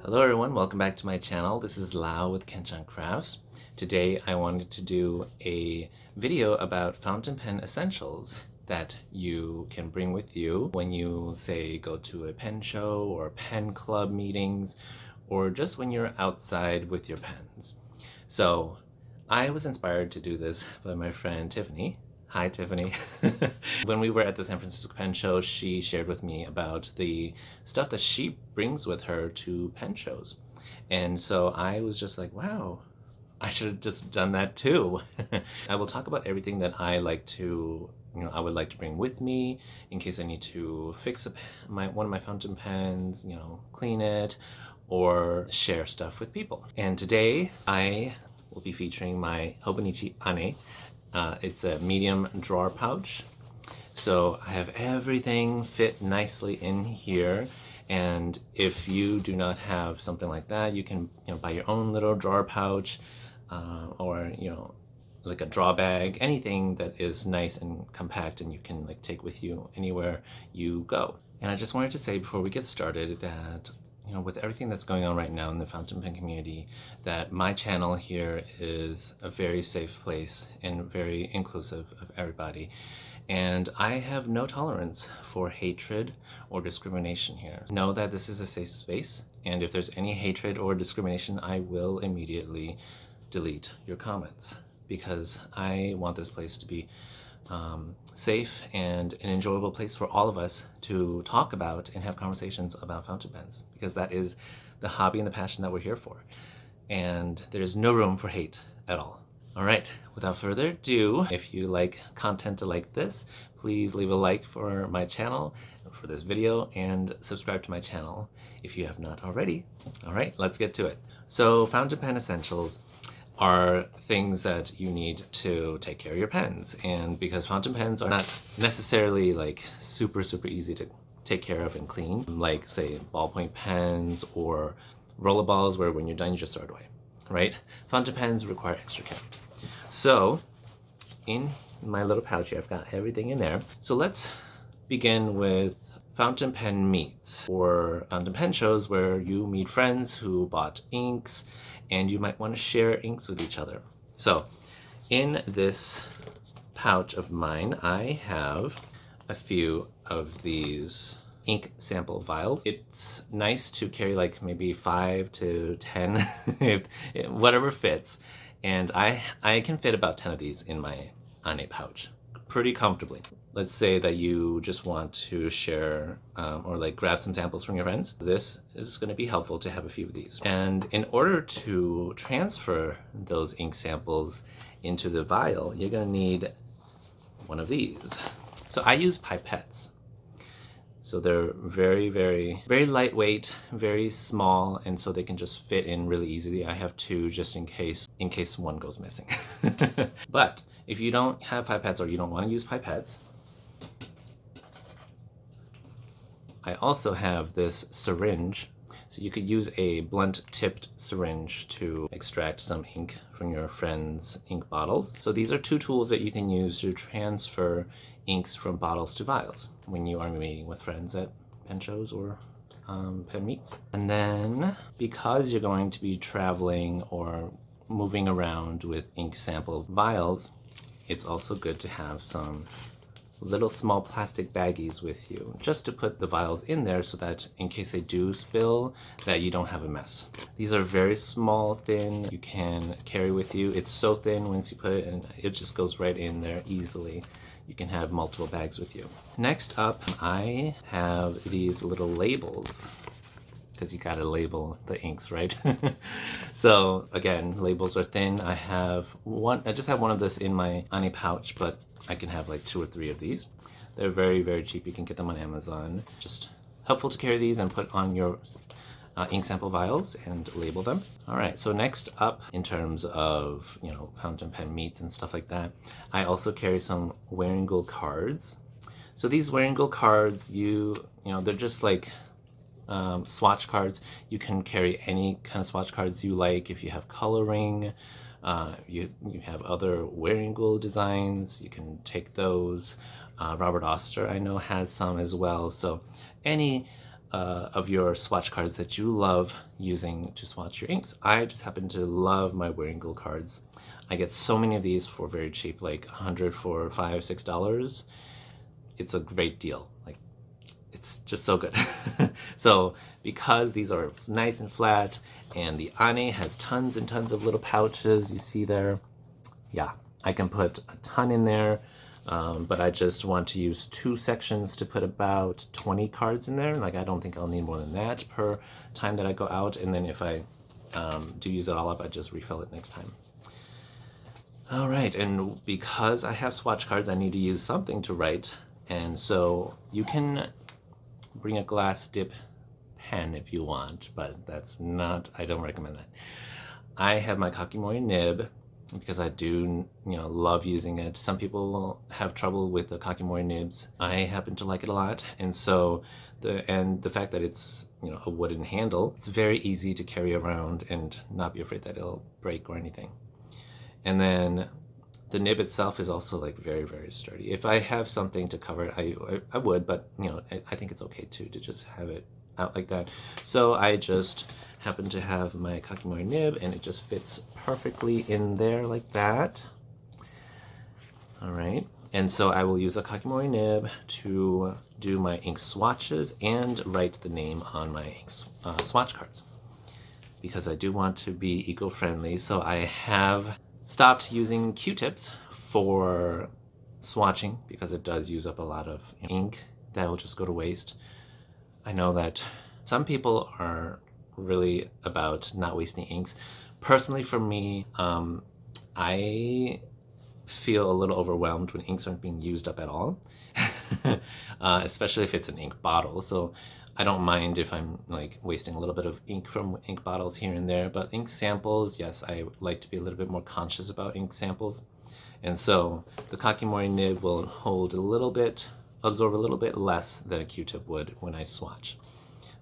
Hello everyone, welcome back to my channel. This is Lau with Kenchan Crafts. Today I wanted to do a video about fountain pen essentials that you can bring with you when you, say, go to a pen show or pen club meetings, or just when you're outside with your pens. So I was inspired to do this by my friend Tiffany. Hi, Tiffany. When we were at the San Francisco Pen Show, she shared with me about the stuff that she brings with her to pen shows. And so I was just like, wow, I should have just done that too. I will talk about everything that I like to, I would like to bring with me in case I need to fix one of my fountain pens, clean it, or share stuff with people. And today I will be featuring my Hobonichi Ane. It's a medium drawer pouch. So I have everything fit nicely in here. And if you do not have something like that, you can buy your own little drawer pouch or like a draw bag, anything that is nice and compact and you can like take with you anywhere you go. And I just wanted to say before we get started that with everything that's going on right now in the fountain pen community, that my channel here is a very safe place and very inclusive of everybody. And I have no tolerance for hatred or discrimination here. Know that this is a safe space, and if there's any hatred or discrimination, I will immediately delete your comments, because I want this place to be safe and an enjoyable place for all of us to talk about and have conversations about fountain pens, because that is the hobby and the passion that we're here for. And there's no room for hate at all. All right, without further ado, if you like content like this, please leave a like for my channel, for this video, and subscribe to my channel if you have not already. All right, let's get to it. So fountain pen essentials are things that you need to take care of your pens. And because fountain pens are not necessarily like super easy to take care of and clean, like say ballpoint pens or rollerballs where when you're done you just throw it away, right? Fountain pens require extra care. So in my little pouch here, I've got everything in there. So let's begin with fountain pen meets, or fountain pen shows where you meet friends who bought inks and you might want to share inks with each other. So in this pouch of mine, I have a few of these ink sample vials. It's nice to carry like maybe 5 to 10, whatever fits. And I can fit about 10 of these in my Ane pouch pretty comfortably. Let's say that you just want to share or like grab some samples from your friends. This is going to be helpful to have a few of these. And in order to transfer those ink samples into the vial, you're going to need one of these. So I use pipettes. So they're very lightweight, very small, and so they can just fit in really easily. I have two just in case one goes missing. But if you don't have pipettes or you don't want to use pipettes, I also have this syringe. So you could use a blunt-tipped syringe to extract some ink from your friends' ink bottles. So these are two tools that you can use to transfer inks from bottles to vials when you are meeting with friends at pen shows or pen meets. And then, because you're going to be traveling or moving around with ink sample vials, it's also good to have some little small plastic baggies with you, just to put the vials in there so that in case they do spill, that you don't have a mess. These are very small, thin, you can carry with you. It's so thin once you put it in, it just goes right in there easily. You can have multiple bags with you. Next up, I have these little labels, because you gotta label the inks, right? So again, labels are thin. I just have one of this in my Ane pouch, but I can have like 2 or 3 of these. They're very cheap. You can get them on Amazon. Just helpful to carry these and put on your ink sample vials and label them. All right, so next up, in terms of fountain pen meets and stuff like that, I also carry some wearing gold cards. So these wearing gold cards, they're just like swatch cards. You can carry any kind of swatch cards you like. If you have coloring, you have other wearing gold designs, you can take those. Robert Oster, I know, has some as well. So any of your swatch cards that you love using to swatch your inks. I just happen to love my Wearingle cards. I get so many of these for very cheap, like 100 for $5-6. It's a great deal. Like, it's just so good. So because these are nice and flat, and the Ane has tons and tons of little pouches, you see there, yeah, I can put a ton in there. But I just want to use 2 sections to put about 20 cards in there. Like, I don't think I'll need more than that per time that I go out. And then if I do use it all up, I just refill it next time. All right, and because I have swatch cards, I need to use something to write. And so you can bring a glass dip pen if you want, but that's not, I don't recommend that. I have my Kakimori nib because I do, love using it. Some people have trouble with the Kakimori nibs. I happen to like it a lot, and so the fact that it's a wooden handle, it's very easy to carry around and not be afraid that it'll break or anything. And then the nib itself is also like very, very sturdy. If I have something to cover it, I would, but I think it's okay too to just have it out like that. So I just happen to have my Kakimori nib, and it just fits perfectly in there like that. All right, and so I will use the Kakimori nib to do my ink swatches and write the name on my ink swatch cards, because I do want to be eco-friendly. So I have stopped using Q-tips for swatching because it does use up a lot of ink that will just go to waste. I know that some people are really about not wasting inks. Personally, for me, I feel a little overwhelmed when inks aren't being used up at all, especially if it's an ink bottle. So I don't mind if I'm like wasting a little bit of ink from ink bottles here and there, but ink samples, yes, I like to be a little bit more conscious about ink samples. And so the Kakimori nib will absorb a little bit less than a Q-tip would when I swatch.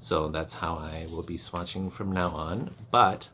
So that's how I will be swatching from now on. But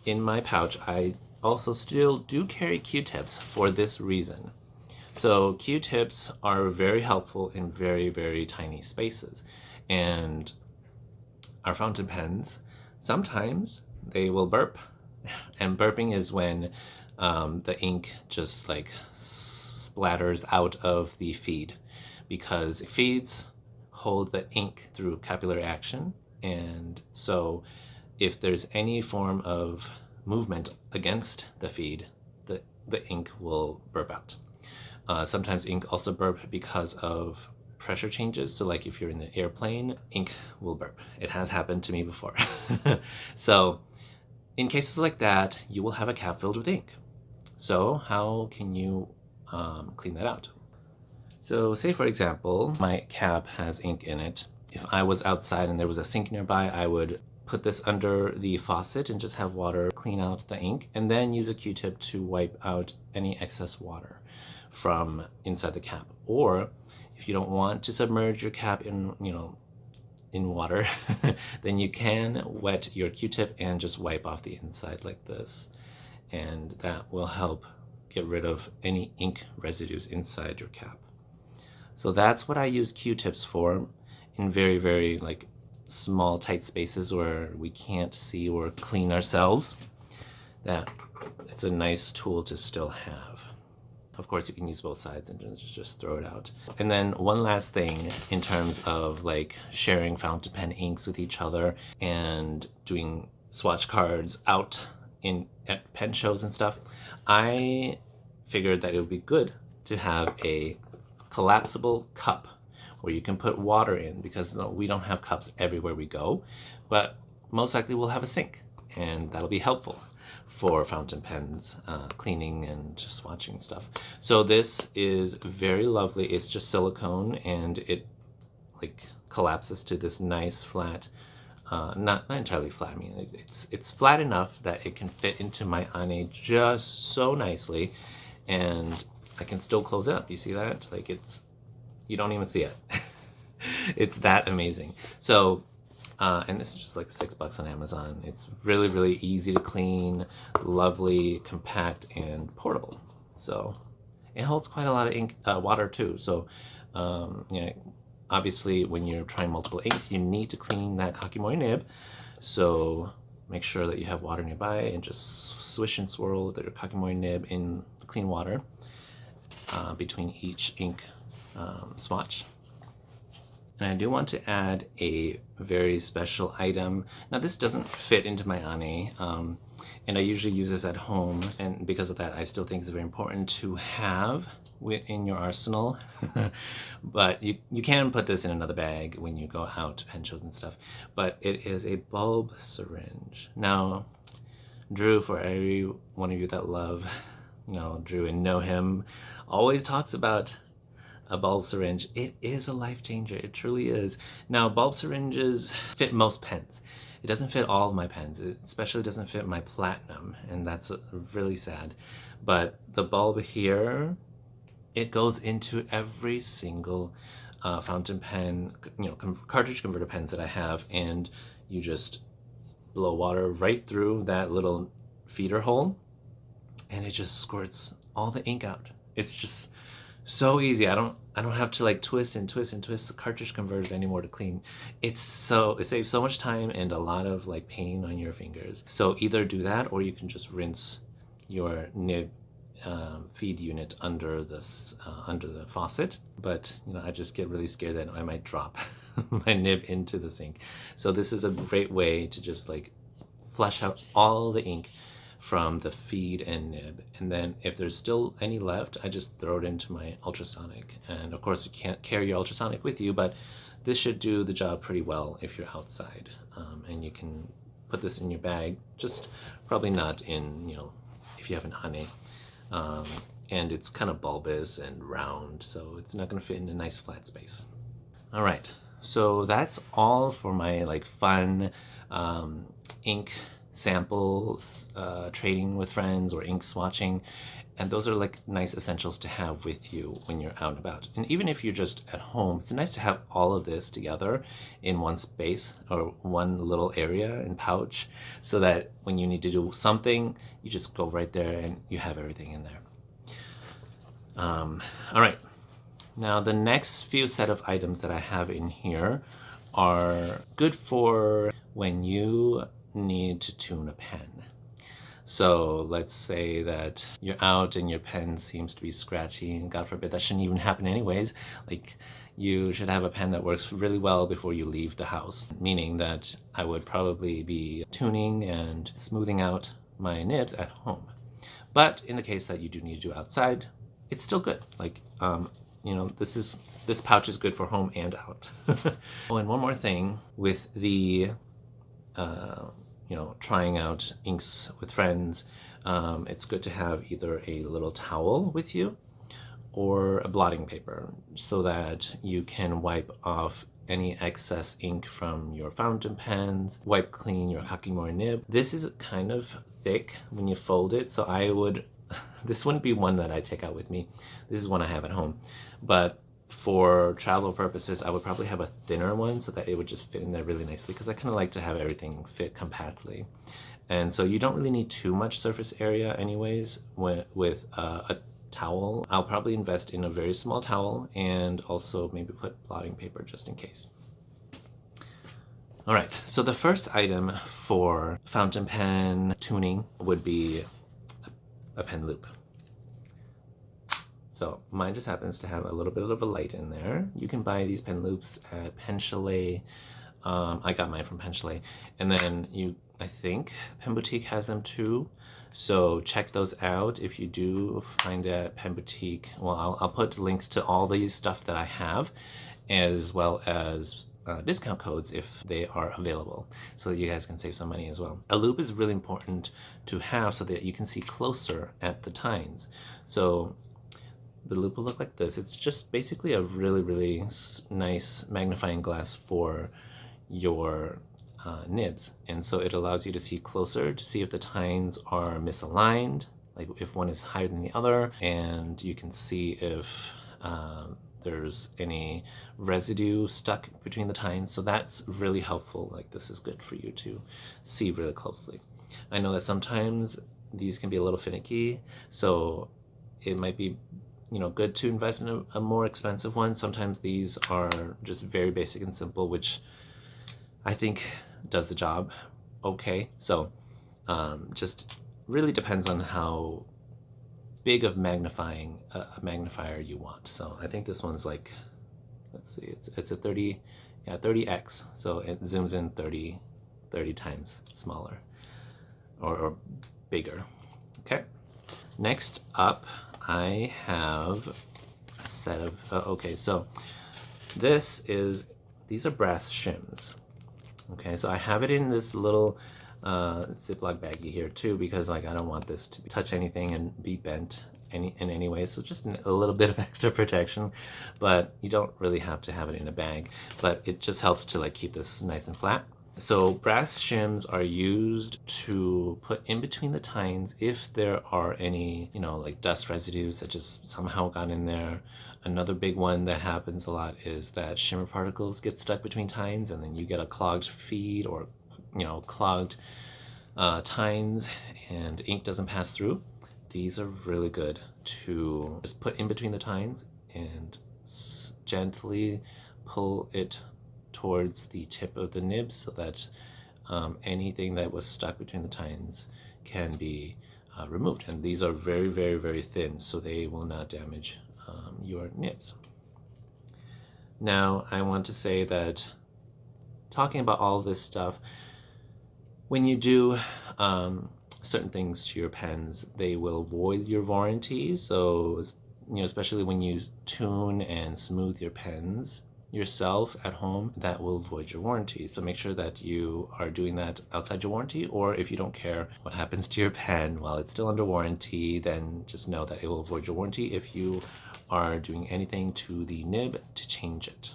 in my pouch, I also still do carry Q-tips for this reason. So Q-tips are very helpful in very, very tiny spaces. And our fountain pens, sometimes they will burp. And burping is when the ink just like splatters out of the feed, because feeds hold the ink through capillary action. And so if there's any form of movement against the feed, the ink will burp out. Sometimes ink also burp because of pressure changes. So like if you're in the airplane, ink will burp. It has happened to me before. So in cases like that, you will have a cap filled with ink. So how can you clean that out? So say, for example, my cap has ink in it. If I was outside and there was a sink nearby, I would put this under the faucet and just have water clean out the ink, and then use a Q-tip to wipe out any excess water from inside the cap. Or if you don't want to submerge your cap in water, then you can wet your Q-tip and just wipe off the inside like this. And that will help get rid of any ink residues inside your cap. So that's what I use Q-tips for, in very, very like small, tight spaces where we can't see or clean ourselves. That it's a nice tool to still have. Of course, you can use both sides and just throw it out. And then one last thing in terms of like sharing fountain pen inks with each other and doing swatch cards out at pen shows and stuff, I figured that it would be good to have a collapsible cup where you can put water in, because we don't have cups everywhere we go, but most likely we'll have a sink, and that'll be helpful for fountain pens, cleaning and swatching stuff. So this is very lovely. It's just silicone, and it like collapses to this nice flat, not entirely flat. I mean, it's flat enough that it can fit into my Ane just so nicely, and I can still close it up. You see that? Like, you don't even see it. It's that amazing. So, and this is just like $6 on Amazon. It's really, really easy to clean, lovely, compact, and portable. So it holds quite a lot of ink, water too. So, obviously when you're trying multiple inks, you need to clean that kakimori nib. So make sure that you have water nearby and just swish and swirl your kakimori nib in the clean water between each ink swatch. And I do want to add a very special item. Now this doesn't fit into my ane, and I usually use this at home, and because of that I still think it's very important to have in your arsenal. But you can put this in another bag when you go out to pen shows and stuff. But it is a bulb syringe. Now Drew, for every one of you that love Drew and know him, always talks about a bulb syringe. It is a life changer. It truly is. Now, bulb syringes fit most pens. It doesn't fit all of my pens. It especially doesn't fit my platinum, and that's really sad. But the bulb here, it goes into every single fountain pen, cartridge converter pens that I have, and you just blow water right through that little feeder hole, and it just squirts all the ink out. It's just so easy. I don't have to like twist and twist and twist the cartridge converters anymore to clean. It saves so much time and a lot of like pain on your fingers. So either do that, or you can just rinse your nib feed unit under the faucet. But I just get really scared that I might drop my nib into the sink. So this is a great way to just like flush out all the ink from the feed and nib, and then if there's still any left, I just throw it into my ultrasonic. And of course you can't carry your ultrasonic with you, but this should do the job pretty well if you're outside, and you can put this in your bag, just probably not in if you have an ane, and it's kind of bulbous and round, so it's not going to fit in a nice flat space. All right, so that's all for my like fun ink samples, trading with friends, or ink swatching. And those are like nice essentials to have with you when you're out and about. And even if you're just at home, it's nice to have all of this together in one space or one little area and pouch, so that when you need to do something, you just go right there and you have everything in there. All right, now the next few set of items that I have in here are good for when you need to tune a pen. So let's say that you're out and your pen seems to be scratchy, and God forbid, that shouldn't even happen anyways. Like, you should have a pen that works really well before you leave the house, meaning that I would probably be tuning and smoothing out my nibs at home. But in the case that you do need to do outside, it's still good. Like, this pouch is good for home and out. Oh, and one more thing with the trying out inks with friends, it's good to have either a little towel with you or a blotting paper, so that you can wipe off any excess ink from your fountain pens, wipe clean your kakimori nib. This is kind of thick when you fold it, so this wouldn't be one that I take out with me. This is one I have at home. But for travel purposes, I would probably have a thinner one so that it would just fit in there really nicely, because I kind of like to have everything fit compactly. And so you don't really need too much surface area anyways with a towel. I'll probably invest in a very small towel, and also maybe put blotting paper just in case. All right, so the first item for fountain pen tuning would be a pen loop. So mine just happens to have a little bit of a light in there. You can buy these pen loops at Pen Chalet. I got mine from Pen Chalet. And then I think Pen Boutique has them too. So check those out if you do find a Pen Boutique. Well, I'll put links to all these stuff that I have, as well as discount codes if they are available, so that you guys can save some money as well. A loop is really important to have so that you can see closer at the tines. So the loop will look like this. It's just basically a really, really nice magnifying glass for your nibs. And so it allows you to see closer, to see if the tines are misaligned, like if one is higher than the other, and you can see if there's any residue stuck between the tines. So that's really helpful. Like, this is good for you to see really closely. I know that sometimes these can be a little finicky, so it might be good to invest in a more expensive one. Sometimes these are just very basic and simple, which I think does the job okay. So just really depends on how big of magnifier you want. So I think this one's like, let's see, it's a 30x, so it zooms in 30 times smaller or bigger. Okay, next up I have a set of okay, so these are brass shims. Okay, so I have it in this little Ziploc baggie here too, because like I don't want this to touch anything and be bent in any way, so just a little bit of extra protection, but you don't really have to have it in a bag, but it just helps to like keep this nice and flat. So brass shims are used to put in between the tines if there are any, like dust residues that just somehow got in there. Another big one that happens a lot is that shimmer particles get stuck between tines, and then you get a clogged feed or, clogged tines, and ink doesn't pass through. These are really good to just put in between the tines and gently pull it towards the tip of the nib so that anything that was stuck between the tines can be removed. And these are very, very, very thin, so they will not damage your nibs. Now, I want to say that talking about all this stuff, when you do certain things to your pens, they will void your warranty. So, especially when you tune and smooth your pens yourself at home, that will void your warranty. So make sure that you are doing that outside your warranty, or if you don't care what happens to your pen while it's still under warranty, then just know that it will void your warranty if you are doing anything to the nib to change it.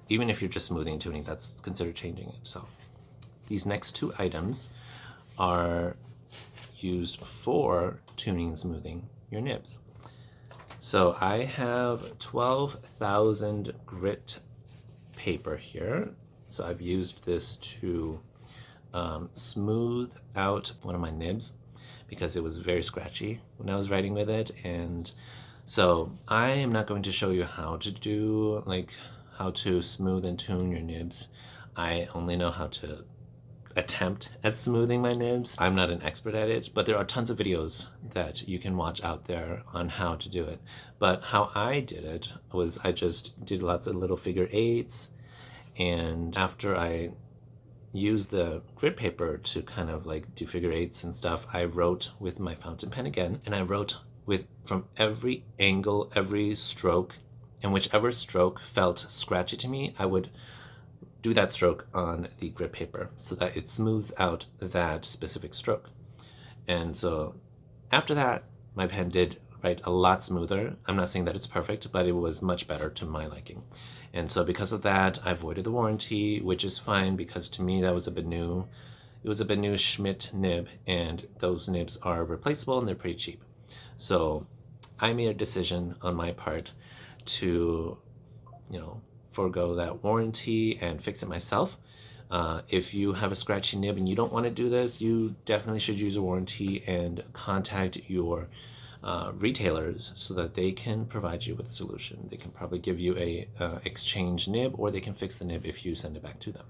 Even if you're just smoothing and tuning, that's considered changing it. So these next two items are used for tuning and smoothing your nibs. So I have 12,000 grit paper here. So I've used this to smooth out one of my nibs because it was very scratchy when I was writing with it. And so I am not going to show you how to do, how to smooth and tune your nibs. I only know how to attempt at smoothing my nibs. I'm not an expert at it, but there are tons of videos that you can watch out there on how to do it. But how I did it was I just did lots of little figure eights, and after I used the grit paper to kind of like do figure eights and stuff, I wrote with my fountain pen again, and I wrote from every angle, every stroke, and whichever stroke felt scratchy to me, I would do that stroke on the grit paper so that it smooths out that specific stroke. And so after that, my pen did write a lot smoother. I'm not saying that it's perfect, but it was much better to my liking. And so because of that, I voided the warranty, which is fine because to me that was a Benu. It was a Benu Schmidt nib, and those nibs are replaceable and they're pretty cheap. So I made a decision on my part to, forego that warranty and fix it myself. If you have a scratchy nib and you don't want to do this, you definitely should use a warranty and contact your retailers so that they can provide you with a solution. They can probably give you a exchange nib, or they can fix the nib if you send it back to them.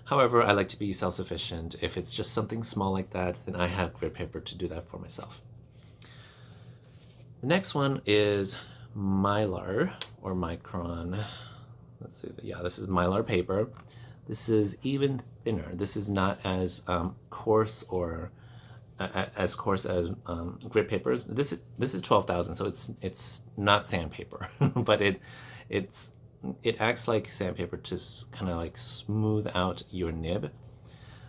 However, I like to be self-sufficient. If it's just something small like that, then I have grit paper to do that for myself. The next one is mylar or micron. Let's see. Yeah, this is mylar paper. This is even thinner. This is not as coarse or as coarse as grit papers. This is 12,000, so it's not sandpaper, but it acts like sandpaper to kind of like smooth out your nib.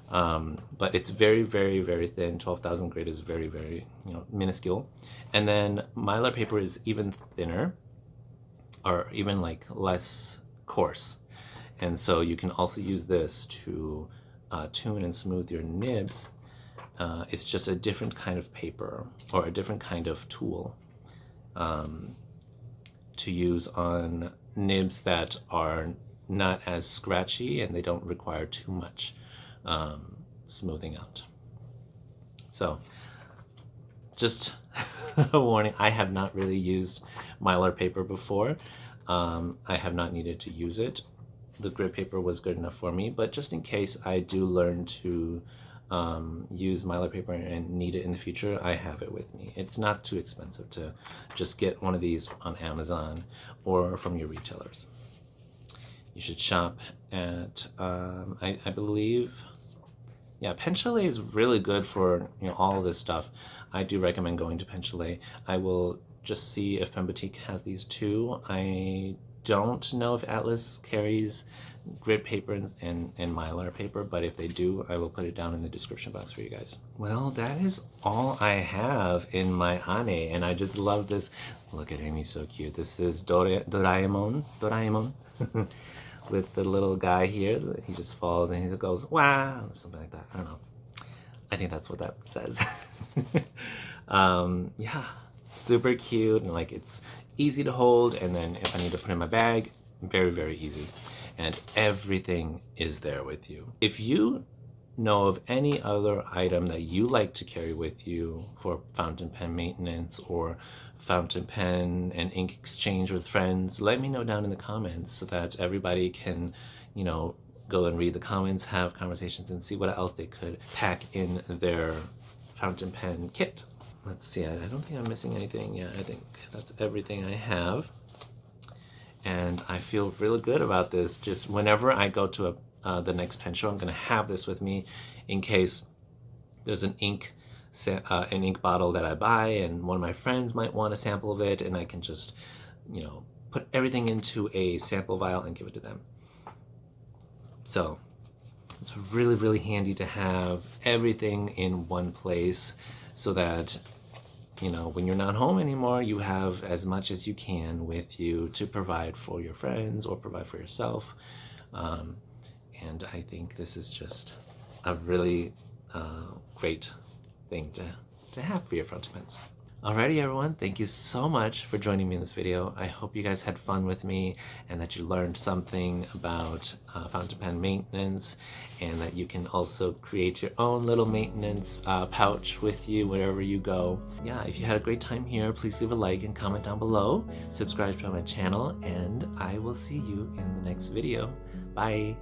But it's very, very, very thin. 12,000 grit is very, very, minuscule. And then mylar paper is even thinner, or even like less coarse. And so you can also use this to tune and smooth your nibs. It's just a different kind of paper or a different kind of tool to use on nibs that are not as scratchy and they don't require too much smoothing out. So just a warning, I have not really used mylar paper before. I have not needed to use it. The grit paper was good enough for me, but just in case I do learn to use mylar paper and need it in the future, I have it with me. It's not too expensive to just get one of these on Amazon or from your retailers. You should shop at, I believe, yeah, Pen Chalet is really good for, you know, all of this stuff. I do recommend going to Pen Chalet. I will just see if Pen Boutique has these too. I don't know if Atlas carries grit paper and mylar paper, but if they do, I will put it down in the description box for you guys. Well, that is all I have in my Ane, and I just love this. Look at him, he's so cute. This is Doraemon with the little guy here. He just falls and he goes, wow, or something like that. I don't know. I think that's what that says. Yeah, super cute, and like it's easy to hold, and then if I need to put in my bag, very, very easy. And everything is there with you. If you know of any other item that you like to carry with you for fountain pen maintenance or fountain pen and ink exchange with friends, let me know down in the comments so that everybody can, you know, go and read the comments, have conversations, and see what else they could pack in their fountain pen kit. Let's see, I don't think I'm missing anything. Yeah, I think that's everything I have. And I feel really good about this. Just whenever I go to the next pen show, I'm gonna have this with me in case there's an ink bottle that I buy and one of my friends might want a sample of it, and I can just, you know, put everything into a sample vial and give it to them. So it's really, really handy to have everything in one place so that, you know, when you're not home anymore, you have as much as you can with you to provide for your friends or provide for yourself. And I think this is just a really great thing to have for your fountain pens. Alrighty everyone, thank you so much for joining me in this video. I hope you guys had fun with me and that you learned something about fountain pen maintenance, and that you can also create your own little maintenance pouch with you wherever you go. Yeah, if you had a great time here, please leave a like and comment down below. Subscribe to my channel, and I will see you in the next video. Bye!